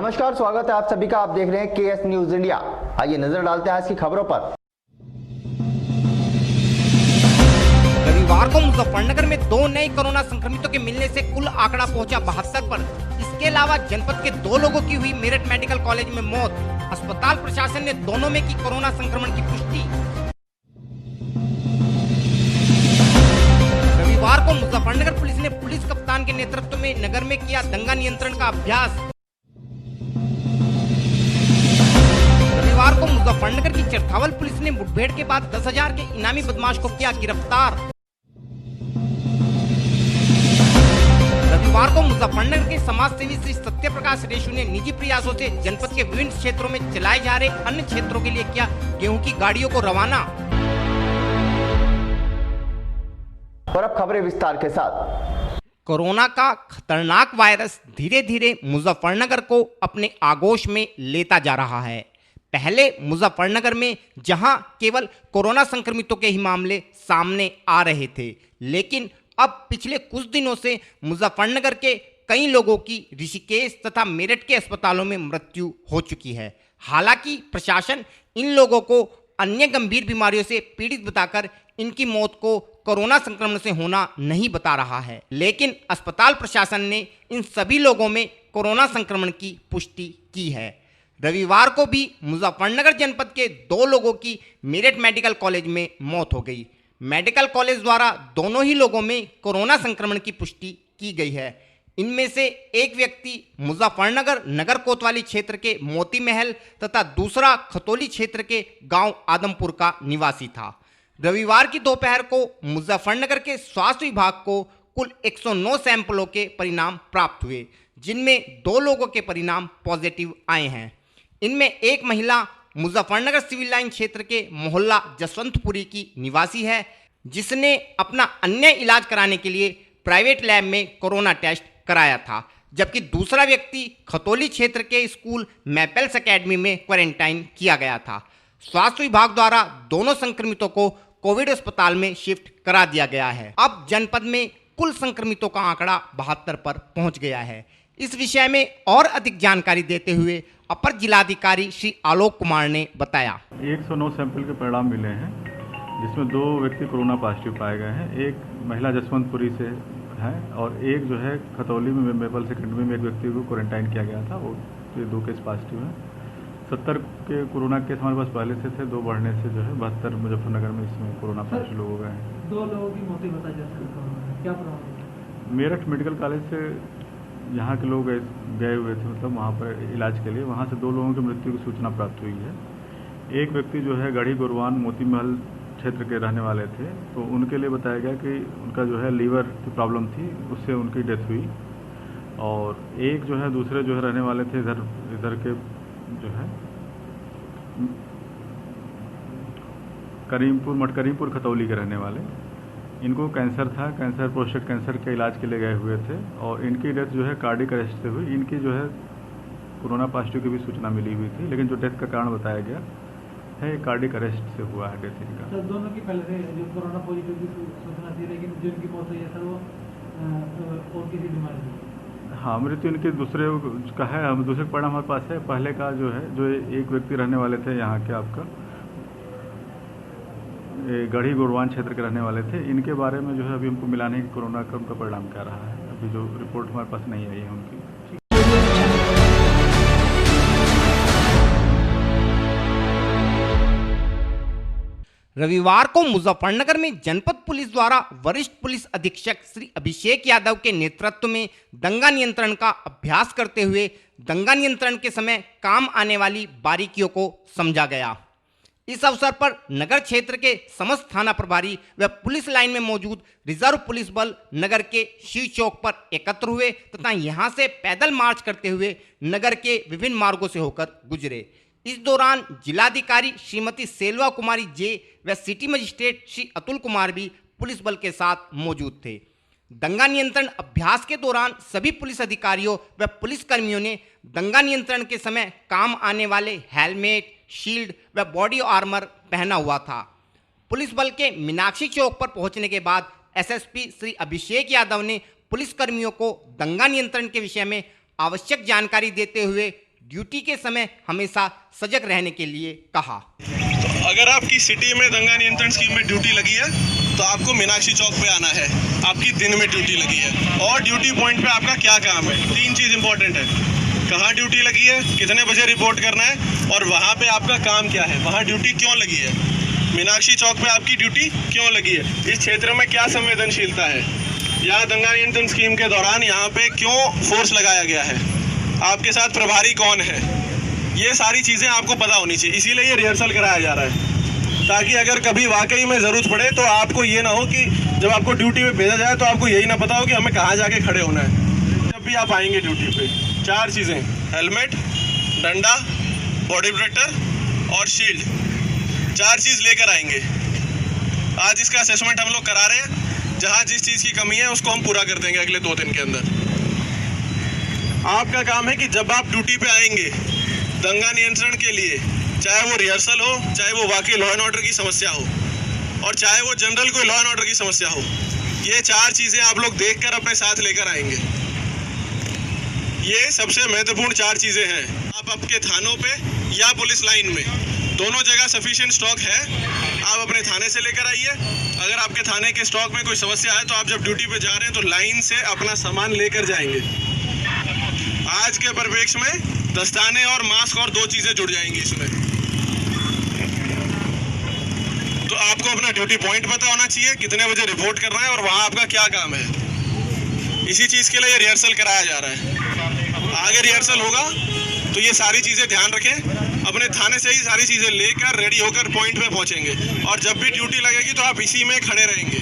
नमस्कार, स्वागत है आप सभी का। आप देख रहे हैं केएस न्यूज इंडिया। आइए नजर डालते हैं आज की खबरों पर। रविवार को मुजफ्फरनगर में 2 नए कोरोना संक्रमितों के मिलने से कुल आंकड़ा पहुंचा 72 पर। इसके अलावा जनपद के 2 लोगों की हुई मेरठ मेडिकल कॉलेज में मौत। अस्पताल प्रशासन ने दोनों में की कोरोना संक्रमण की पुष्टि। रविवार को मुजफ्फरनगर पुलिस ने पुलिस कप्तान के नेतृत्व में नगर में किया दंगा नियंत्रण का अभ्यास। रविवार को मुजफ्फरनगर की चरथावल पुलिस ने मुठभेड़ के बाद 10,000 के इनामी बदमाश को किया गिरफ्तार। रविवार को मुजफ्फरनगर के समाज सेवी श्री सत्य प्रकाश रेशु ने निजी प्रयासों से जनपद के विभिन्न क्षेत्रों में चलाए जा रहे अन्य क्षेत्रों के लिए किया गेहूं की गाड़ियों को रवाना। और अब खबरें विस्तार के साथ। कोरोना का खतरनाक वायरस धीरे धीरे मुजफ्फरनगर को अपने आगोश में लेता जा रहा है। पहले मुजफ्फरनगर में जहां केवल कोरोना संक्रमितों के ही मामले सामने आ रहे थे, लेकिन अब पिछले कुछ दिनों से मुजफ्फरनगर के कई लोगों की ऋषिकेश तथा मेरठ के अस्पतालों में मृत्यु हो चुकी है। हालांकि प्रशासन इन लोगों को अन्य गंभीर बीमारियों से पीड़ित बताकर इनकी मौत को कोरोना संक्रमण से होना नहीं बता रहा है, लेकिन अस्पताल प्रशासन ने इन सभी लोगों में कोरोना संक्रमण की पुष्टि की है। रविवार को भी मुजफ्फरनगर जनपद के 2 लोगों की मेरठ मेडिकल कॉलेज में मौत हो गई। मेडिकल कॉलेज द्वारा दोनों ही लोगों में कोरोना संक्रमण की पुष्टि की गई है। इनमें से एक व्यक्ति मुजफ्फरनगर नगर कोतवाली क्षेत्र के मोती महल तथा दूसरा खतौली क्षेत्र के गांव आदमपुर का निवासी था। रविवार की दोपहर को मुजफ्फरनगर के स्वास्थ्य विभाग को कुल 109 सैंपलों के परिणाम प्राप्त हुए, जिनमें 2 लोगों के परिणाम पॉजिटिव आए हैं। इनमें एक महिला मुजफ्फरनगर सिविल लाइन क्षेत्र के मोहल्ला जसवंतपुरी की निवासी है, जिसने अपना अन्य इलाज कराने के लिए प्राइवेट लैब में कोरोना टेस्ट कराया था, जबकि दूसरा व्यक्ति खतौली क्षेत्र के स्कूल मैपल्स एकेडमी में क्वारंटाइन किया गया था। स्वास्थ्य विभाग द्वारा दोनों संक्रमितों को कोविड अस्पताल में शिफ्ट करा दिया गया है। अब जनपद में कुल संक्रमितों का आंकड़ा 72 पर पहुंच गया है। इस विषय में और अधिक जानकारी देते हुए अपर जिलाधिकारी श्री आलोक कुमार ने बताया। 109 सैंपल के परिणाम मिले हैं, जिसमें 2 व्यक्ति कोरोना पॉजिटिव पाए गए हैं। एक महिला जसवंतपुरी से है और एक जो है खतौली में मेपल सेकेंडरी में एक व्यक्ति को क्वारंटाइन किया गया था, वो 2 केस पॉजिटिव हैं। 70 के कोरोना केस हमारे पास पहले से थे, 2 बढ़ने से जो है 72 मुजफ्फरनगर में इसमें कोरोना पॉजिटिव लोग हो गए हैं। 2 लोगों की मौतें बता जाए क्या प्रॉब्लम? मेरठ मेडिकल कॉलेज से यहाँ के लोग गए हुए थे, मतलब वहाँ पर इलाज के लिए। वहाँ से 2 लोगों की मृत्यु की सूचना प्राप्त हुई है। एक व्यक्ति जो है गढ़ी गोरवान मोती महल क्षेत्र के रहने वाले थे, तो उनके लिए बताया गया कि उनका जो है लीवर की प्रॉब्लम थी, उससे उनकी डेथ हुई। और एक जो है दूसरे जो है रहने वाले थे इधर के जो है मटकरीमपुर खतौली के रहने वाले। इनको कैंसर था, प्रोस्टेट कैंसर के इलाज के लिए गए हुए थे और इनकी डेथ जो है कार्डियक अरेस्ट से हुई। इनकी जो है कोरोना पॉजिटिव की भी सूचना मिली हुई थी, लेकिन जो डेथ का कारण बताया गया है कार्डियक अरेस्ट से हुआ है डेथ इनका। सर, दोनों की पहले जो कोरोना पॉजिटिव की सूचना थी, लेकिन जिनकी मौत हुई है सर वो और किसी बीमारी से? हाँ, मृत्यु इनके दूसरे का है। हम दूसरे परिणाम हमारे पास है। पहले का जो है जो एक व्यक्ति रहने वाले थे यहाँ के आपका गढ़ी गोरवान क्षेत्र के रहने वाले थे, इनके बारे में जो है अभी हमको मिला नहीं कि कोरोना का उनका परिणाम क्या रहा है। अभी जो रिपोर्ट हमारे पास नहीं आई है उनकी। रविवार को मुजफ्फरनगर में जनपद पुलिस द्वारा वरिष्ठ पुलिस अधीक्षक श्री अभिषेक यादव के नेतृत्व में दंगा नियंत्रण का अभ्यास करते हुए दंगा नियंत्रण के समय काम आने वाली बारीकियों को समझा गया। इस अवसर पर नगर क्षेत्र के समस्त थाना प्रभारी व पुलिस लाइन में मौजूद रिजर्व पुलिस बल नगर के शिव चौक पर एकत्र हुए तथा यहां से पैदल मार्च करते हुए नगर के विभिन्न मार्गों से होकर गुजरे। इस दौरान जिलाधिकारी श्रीमती सेल्वा कुमारी जे व सिटी मजिस्ट्रेट श्री अतुल कुमार भी पुलिस बल के साथ मौजूद थे। दंगा नियंत्रण अभ्यास के दौरान सभी पुलिस अधिकारियों व पुलिस कर्मियों ने दंगा नियंत्रण के समय काम आने वाले हेलमेट, शील्ड व बॉडी आर्मर पहना हुआ था। पुलिस बल के मीनाक्षी चौक पर पहुंचने के बाद एसएसपी श्री अभिषेक यादव ने पुलिस कर्मियों को दंगा नियंत्रण के विषय में आवश्यक जानकारी देते हुए ड्यूटी के समय हमेशा सजग रहने के लिए कहा। तो अगर आपकी सिटी में दंगा नियंत्रण स्कीम में ड्यूटी लगी है तो आपको मीनाक्षी चौक पे आना है। आपकी दिन में ड्यूटी लगी है और ड्यूटी पॉइंट पे आपका क्या काम है, 3 चीज़ इंपॉर्टेंट है। कहाँ ड्यूटी लगी है, कितने बजे रिपोर्ट करना है और वहाँ पे आपका काम क्या है, वहाँ ड्यूटी क्यों लगी है, मीनाक्षी चौक पे आपकी ड्यूटी क्यों लगी है, इस क्षेत्र में क्या संवेदनशीलता है, या दंगा नियंत्रण स्कीम के दौरान यहाँ पे क्यों फोर्स लगाया गया है, आपके साथ प्रभारी कौन है, ये सारी चीज़ें आपको पता होनी चाहिए। इसीलिए ये रिहर्सल कराया जा रहा है ताकि अगर कभी वाकई में ज़रूरत पड़े तो आपको ये ना हो कि जब आपको ड्यूटी पे भेजा जाए तो आपको यही ना पता हो कि हमें कहाँ जाके खड़े होना है। जब भी आप आएंगे ड्यूटी पे 4 चीज़ें, हेलमेट, डंडा, बॉडी प्रोटेक्टर और शील्ड, 4 चीज़ लेकर आएंगे। आज इसका असेसमेंट हम लोग करा रहे हैं, जहाँ जिस चीज़ की कमी है उसको हम पूरा कर देंगे अगले 2 दिन के अंदर। आपका काम है कि जब आप ड्यूटी पे आएंगे दंगा नियंत्रण के लिए, चाहे वो रिहर्सल हो, चाहे वो वाकई लॉ एंड ऑर्डर की समस्या हो और चाहे वो जनरल कोई लॉ एंड ऑर्डर की समस्या हो, ये 4 चीज़ें आप लोग देखकर अपने साथ लेकर आएंगे। ये सबसे महत्वपूर्ण 4 चीज़ें हैं। आप आपके थानों पे या पुलिस लाइन में दोनों जगह सफिशिएंट स्टॉक है, आप अपने थाने से लेकर आइए। अगर आपके थाने के स्टॉक में कोई समस्या है तो आप जब ड्यूटी पे जा रहे हैं तो लाइन से अपना सामान लेकर जाएंगे। आज के परिप्रेक्ष्य में दस्ताने और मास्क और 2 चीज़ें जुड़ जाएंगी इसमें। तो आपको अपना ड्यूटी पॉइंट पता होना चाहिए, कितने बजे रिपोर्ट करना है और वहाँ आपका क्या काम है। इसी चीज़ के लिए रिहर्सल कराया जा रहा है। आगे रिहर्सल होगा तो ये सारी चीज़ें ध्यान रखें, अपने थाने से ही सारी चीज़ें लेकर रेडी होकर पॉइंट पे पहुँचेंगे और जब भी ड्यूटी लगेगी तो आप इसी में खड़े रहेंगे।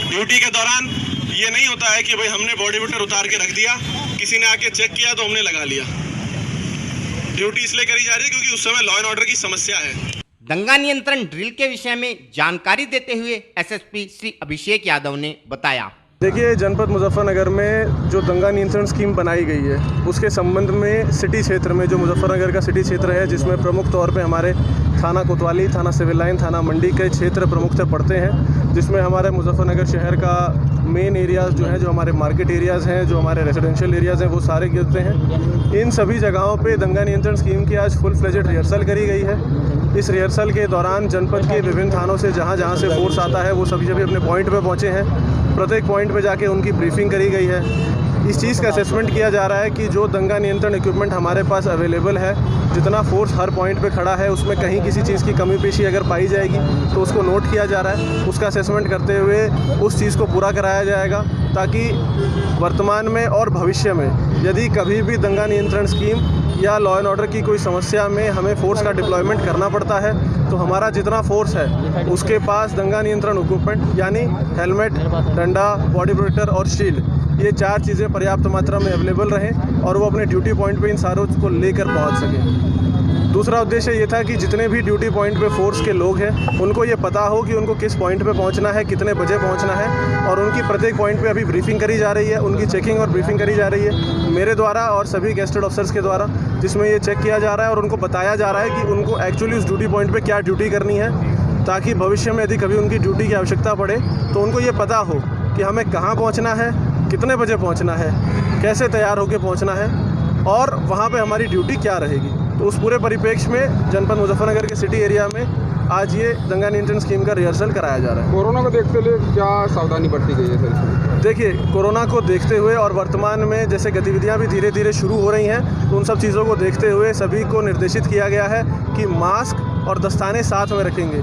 ड्यूटी के दौरान ये नहीं होता है कि भाई हमने बॉडी बिल्डर उतार के रख दिया, किसी ने आके चेक किया तो हमने लगा लिया। ड्यूटी इसलिए करी जा रही है क्योंकि उस समय लॉ एंड ऑर्डर की समस्या है। दंगा नियंत्रण ड्रिल के विषय में जानकारी देते हुए एसएसपी श्री अभिषेक यादव ने बताया। देखिए, जनपद मुजफ्फरनगर में जो दंगा नियंत्रण स्कीम बनाई गई है उसके संबंध में सिटी क्षेत्र में, जो मुजफ्फरनगर का सिटी क्षेत्र है जिसमें प्रमुख तौर पे हमारे थाना कोतवाली, थाना सिविल लाइन, थाना मंडी के क्षेत्र प्रमुखतः पड़ते हैं, जिसमें हमारे मुजफ्फरनगर शहर का मेन एरियाज़ जो हैं, जो हमारे मार्केट एरियाज़ हैं, जो हमारे रेजिडेंशियल एरियाज़ हैं, वो सारे गिरते हैं। इन सभी जगहों पे दंगा नियंत्रण स्कीम की आज फुल फ्लेजेड रिहर्सल करी गई है। इस रिहर्सल के दौरान जनपद के विभिन्न थानों से जहाँ से फोर्स आता है वो सभी अपने पॉइंट पे पहुँचे हैं। प्रत्येक पॉइंट पे जाके उनकी ब्रीफिंग करी गई है। इस चीज़ का असेसमेंट किया जा रहा है कि जो दंगा नियंत्रण इक्विपमेंट हमारे पास अवेलेबल है, जितना फोर्स हर पॉइंट पे खड़ा है, उसमें कहीं किसी चीज़ की कमी पेशी अगर पाई जाएगी तो उसको नोट किया जा रहा है। उसका असेसमेंट करते हुए उस चीज़ को पूरा कराया जाएगा ताकि वर्तमान में और भविष्य में यदि कभी भी दंगा नियंत्रण स्कीम या लॉ एंड ऑर्डर की कोई समस्या में हमें फोर्स का डिप्लॉयमेंट करना पड़ता है तो हमारा जितना फोर्स है उसके पास दंगा नियंत्रण इक्विपमेंट यानी हेलमेट, डंडा, बॉडी प्रोटेक्टर और शील्ड, ये 4 चीज़ें पर्याप्त मात्रा में अवेलेबल रहें और वो अपने ड्यूटी पॉइंट पे इन सारों को लेकर पहुंच सकें। दूसरा उद्देश्य ये था कि जितने भी ड्यूटी पॉइंट पे फोर्स के लोग हैं उनको ये पता हो कि उनको किस पॉइंट पे पहुंचना है, कितने बजे पहुंचना है, और उनकी प्रत्येक पॉइंट पे अभी ब्रीफिंग करी जा रही है, उनकी चेकिंग और ब्रीफिंग करी जा रही है मेरे द्वारा और सभी गेस्टेड ऑफिसर्स के द्वारा, जिसमें ये चेक किया जा रहा है और उनको बताया जा रहा है कि उनको एक्चुअली उस ड्यूटी पॉइंट पर क्या ड्यूटी करनी है, ताकि भविष्य में यदि कभी उनकी ड्यूटी की आवश्यकता पड़े तो उनको ये पता हो कि हमें कहाँ पहुँचना है, कितने बजे पहुँचना है, कैसे तैयार होकर पहुँचना है और वहाँ पे हमारी ड्यूटी क्या रहेगी। तो उस पूरे परिप्रेक्ष्य में जनपद मुजफ्फरनगर के सिटी एरिया में आज ये दंगा नियंत्रण स्कीम का रिहर्सल कराया जा रहा है। कोरोना को देखते हुए क्या सावधानी बरती गई है सर? देखिए, कोरोना को देखते हुए और वर्तमान में जैसे गतिविधियां भी धीरे धीरे शुरू हो रही हैं तो उन सब चीज़ों को देखते हुए सभी को निर्देशित किया गया है कि मास्क और दस्ताने साथ में रखेंगे।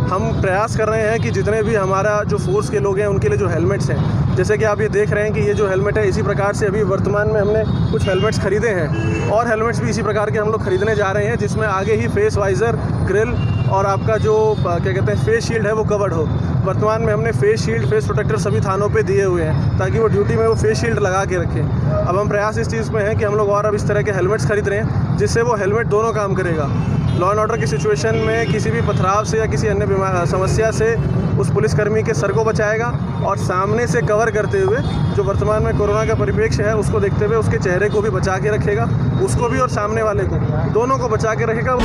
हम प्रयास कर रहे हैं कि जितने भी हमारा जो फोर्स के लोग हैं उनके लिए जो हेलमेट्स हैं, जैसे कि आप ये देख रहे हैं कि ये जो हेलमेट है, इसी प्रकार से अभी वर्तमान में हमने कुछ हेलमेट्स खरीदे हैं और हेलमेट्स भी इसी प्रकार के हम लोग खरीदने जा रहे हैं, जिसमें आगे ही फेस वाइज़र, ग्रिल और आपका जो क्या कहते हैं फेस शील्ड है वो कवर्ड हो। वर्तमान में हमने फेस शील्ड, फेस प्रोटेक्टर सभी थानों पे दिए हुए हैं ताकि वो ड्यूटी में वो फेस शील्ड लगा के रखें। अब हम प्रयास इस चीज़ में है कि हम लोग और अब इस तरह के हेलमेट्स खरीद रहे हैं जिससे वो हेलमेट दोनों काम करेगा। लॉ एंड ऑर्डर की सिचुएशन में किसी भी पथराव से या किसी अन्य समस्या से उस पुलिसकर्मी के सर को बचाएगा और सामने से कवर करते हुए जो वर्तमान में कोरोना का परिप्रेक्ष्य है उसको देखते हुए उसके चेहरे को भी बचा के रखेगा, उसको भी और सामने वाले को, दोनों को बचा के रखेगा।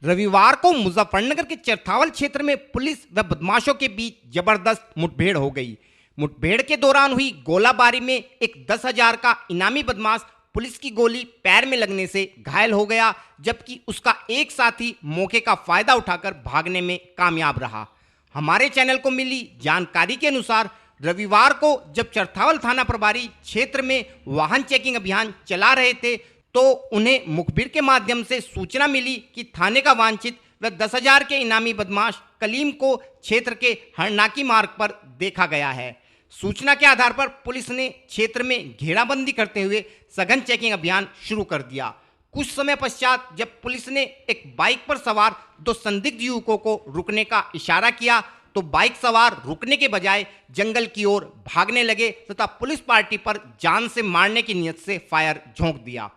रविवार को मुजफ्फरनगर के चरथावल क्षेत्र में पुलिस व बदमाशों के बीच जबरदस्त मुठभेड़ हो गई। मुठभेड़ के दौरान हुई गोलाबारी में एक 10,000 का इनामी बदमाश पुलिस की गोली पैर में लगने से घायल हो गया, जबकि उसका एक साथी मौके का फायदा उठाकर भागने में कामयाब रहा। हमारे चैनल को मिली जानकारी के अनुसार रविवार को जब चरथावल थाना प्रभारी क्षेत्र में वाहन चेकिंग अभियान चला रहे थे तो उन्हें मुखबिर के माध्यम से सूचना मिली कि थाने का वांछित व 10,000 के इनामी बदमाश कलीम को क्षेत्र के हरनाकी मार्ग पर देखा गया है। सूचना के आधार पर पुलिस ने क्षेत्र में घेराबंदी करते हुए सघन चेकिंग अभियान शुरू कर दिया। कुछ समय पश्चात जब पुलिस ने एक बाइक पर सवार 2 संदिग्ध युवकों को रुकने का इशारा किया तो बाइक सवार रुकने के बजाय जंगल की ओर भागने लगे तथा पुलिस पार्टी पर जान से मारने की नीयत से फायर झोंक दिया।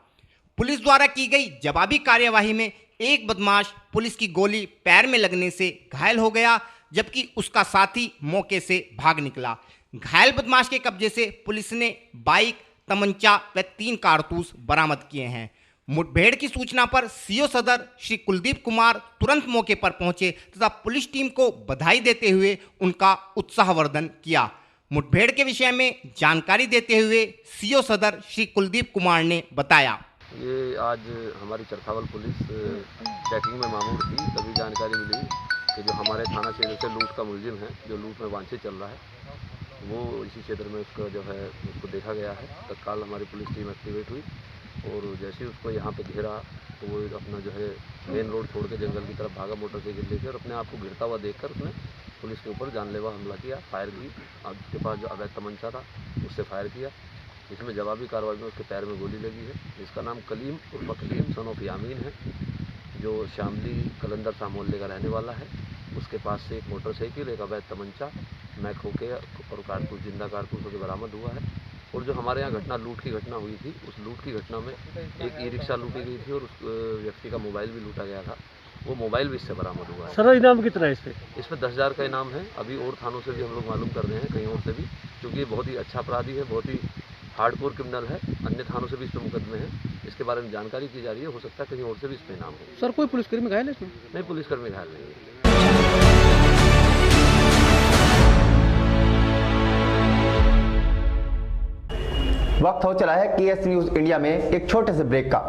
पुलिस द्वारा की गई जवाबी कार्यवाही में एक बदमाश पुलिस की गोली पैर में लगने से घायल हो गया, जबकि उसका साथी मौके से भाग निकला। घायल बदमाश के कब्जे से पुलिस ने बाइक, तमंचा व 3 कारतूस बरामद किए हैं। मुठभेड़ की सूचना पर सीओ सदर श्री कुलदीप कुमार तुरंत मौके पर पहुंचे तथा पुलिस टीम को बधाई देते हुए उनका उत्साहवर्धन किया। मुठभेड़ के विषय में जानकारी देते हुए सीओ सदर श्री कुलदीप कुमार ने बताया, ये आज हमारी चरथावल पुलिस चेकिंग में मामूर थी, तभी जानकारी मिली कि जो हमारे थाना क्षेत्र से लूट का मुलजिम है, जो लूट में वांछित चल रहा है, वो इसी क्षेत्र में उसका जो है उसको देखा गया है। तत्काल हमारी पुलिस टीम एक्टिवेट हुई और जैसे ही उसको यहाँ पे घेरा तो वो अपना जो है मेन रोड छोड़ के जंगल की तरफ भागा मोटरसाइकिल लेकर। अपने आप को गिरता हुआ देखकर उसने पुलिस के ऊपर जानलेवा हमला किया, फायर की। अब उसके पास जो अवैध तमंचा था उससे फायर किया, इसमें जवाबी कार्रवाई में उसके पैर में गोली लगी है। इसका नाम कलीम उर्फ कलीम सन ऑफ यामीन है, जो शामली कलंदर शाह मोहल्ले का रहने वाला है। उसके पास से एक मोटरसाइकिल, एक अवैध तमंचा, मैक होके और कारतूस, जिंदा कारतूस होकर बरामद हुआ है। और जो हमारे यहाँ घटना लूट की घटना हुई थी, उस लूट की घटना में एक ई रिक्शा लूटी गई थी और उस व्यक्ति का मोबाइल भी लूटा गया था। वो मोबाइल भी इससे बरामद हुआ है। सर इनाम कितना है इसमें 10,000 का इनाम है। अभी और थानों से भी हम लोग मालूम कर रहे हैं, कहीं और से भी, क्योंकि ये बहुत ही अच्छा अपराधी है, बहुत ही हार्डकोर क्रिमिनल है। अन्य थानों से भी इस पर मुकदमे हैं, इसके बारे में जानकारी की जा रही है। हो सकता है कहीं और से भी इस पर इनाम हो। सर कोई पुलिसकर्मी घायल है इसमें? नहीं, पुलिसकर्मी घायल नहीं है। वक्त हो चला है केएस न्यूज इंडिया में एक छोटे से ब्रेक का।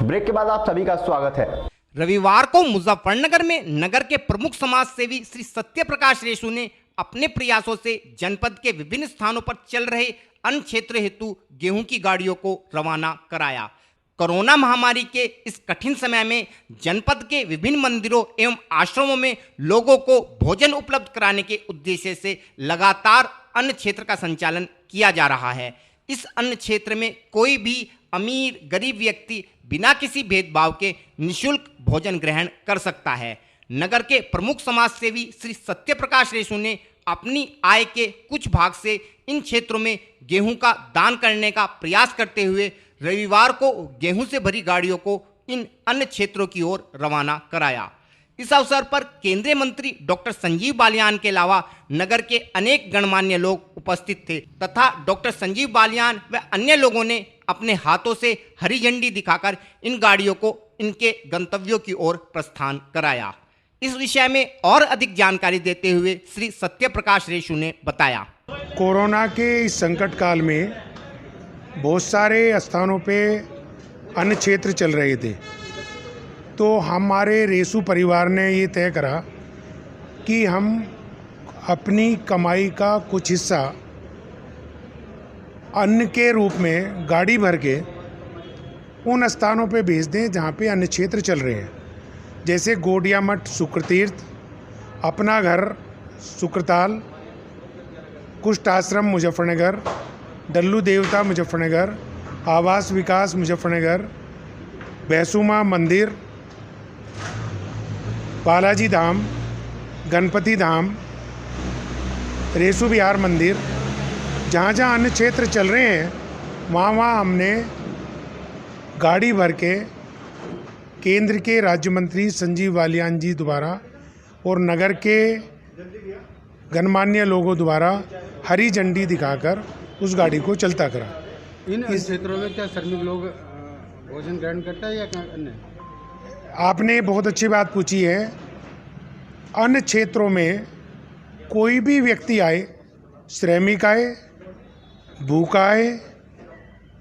ब्रेक के बाद आप सभी का स्वागत है। रविवार को मुजफ्फरनगर में नगर के प्रमुख समाज सेवी श्री सत्य प्रकाश रेशु ने अपने प्रयासों से जनपद के विभिन्न स्थानों पर चल रहे अन्य क्षेत्र हेतु गेहूं की गाड़ियों को रवाना कराया। कोरोना महामारी के इस कठिन समय में जनपद के विभिन्न मंदिरों एवं आश्रमों में लोगों को भोजन उपलब्ध कराने के उद्देश्य से लगातार अन्न क्षेत्र का संचालन किया जा रहा है। इस अन्न क्षेत्र में कोई भी अमीर गरीब व्यक्ति बिना किसी भेदभाव के निःशुल्क भोजन ग्रहण कर सकता है। नगर के प्रमुख समाज सेवी श्री सत्य प्रकाश रेशु ने अपनी आय के कुछ भाग से इन क्षेत्रों में गेहूं का दान करने का प्रयास करते हुए रविवार को गेहूं से भरी गाड़ियों को इन अन्य क्षेत्रों की ओर रवाना कराया। इस अवसर पर केंद्रीय मंत्री डॉक्टर संजीव बालियान के अलावा नगर के अनेक गणमान्य लोग उपस्थित थे तथा डॉक्टर संजीव बालियान व अन्य लोगों ने अपने हाथों से हरी झंडी दिखाकर इन गाड़ियों को इनके गंतव्यों की ओर प्रस्थान कराया। इस विषय में और अधिक जानकारी देते हुए श्री सत्य प्रकाश रेशु ने बताया, कोरोना के इस संकट काल में बहुत सारे स्थानों पे अन्य क्षेत्र चल रहे थे, तो हमारे रेशु परिवार ने ये तय करा कि हम अपनी कमाई का कुछ हिस्सा अन्न के रूप में गाड़ी भर के उन स्थानों पे भेज दें जहाँ पे अन्य क्षेत्र चल रहे हैं, जैसे गोडिया मठ शुक्रतीर्थ, अपना घर शुक्रताल, कुष्ठ आश्रम मुजफ्फरनगर, डल्लू देवता मुजफ्फरनगर, आवास विकास मुजफ्फरनगर, भैंसुमा मंदिर, बालाजी धाम, गणपति धाम, रेसु विहार मंदिर, जहाँ जहाँ अन्य क्षेत्र चल रहे हैं वहाँ वहाँ हमने गाड़ी भर के केंद्र के राज्य मंत्री संजीव बालियान जी द्वारा और नगर के गणमान्य लोगों द्वारा हरी झंडी दिखाकर उस गाड़ी को चलता करा। इन क्षेत्रों में क्या श्रमिक लोग भोजन ग्रहण करता है या अन्य? आपने बहुत अच्छी बात पूछी है। अन्य क्षेत्रों में कोई भी व्यक्ति आए, श्रमिक आए, भूखा आए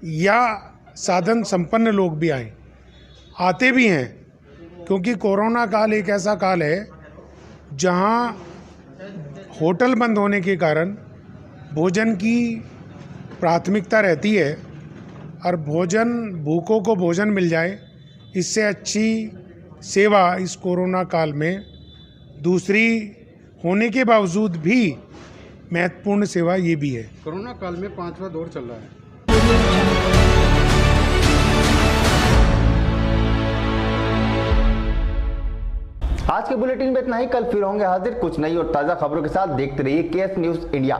या साधन संपन्न लोग भी आए, आते भी हैं, क्योंकि कोरोना काल एक ऐसा काल है जहां होटल बंद होने के कारण भोजन की प्राथमिकता रहती है और भूखों को भोजन मिल जाए, इससे अच्छी सेवा इस कोरोना काल में दूसरी होने के बावजूद भी महत्वपूर्ण सेवा ये भी है। कोरोना काल में 5वां दौर चल रहा है। आज के बुलेटिन में इतना ही। कल फिर होंगे हाजिर कुछ नई और ताज़ा खबरों के साथ। देखते रहिए केएस न्यूज़ इंडिया।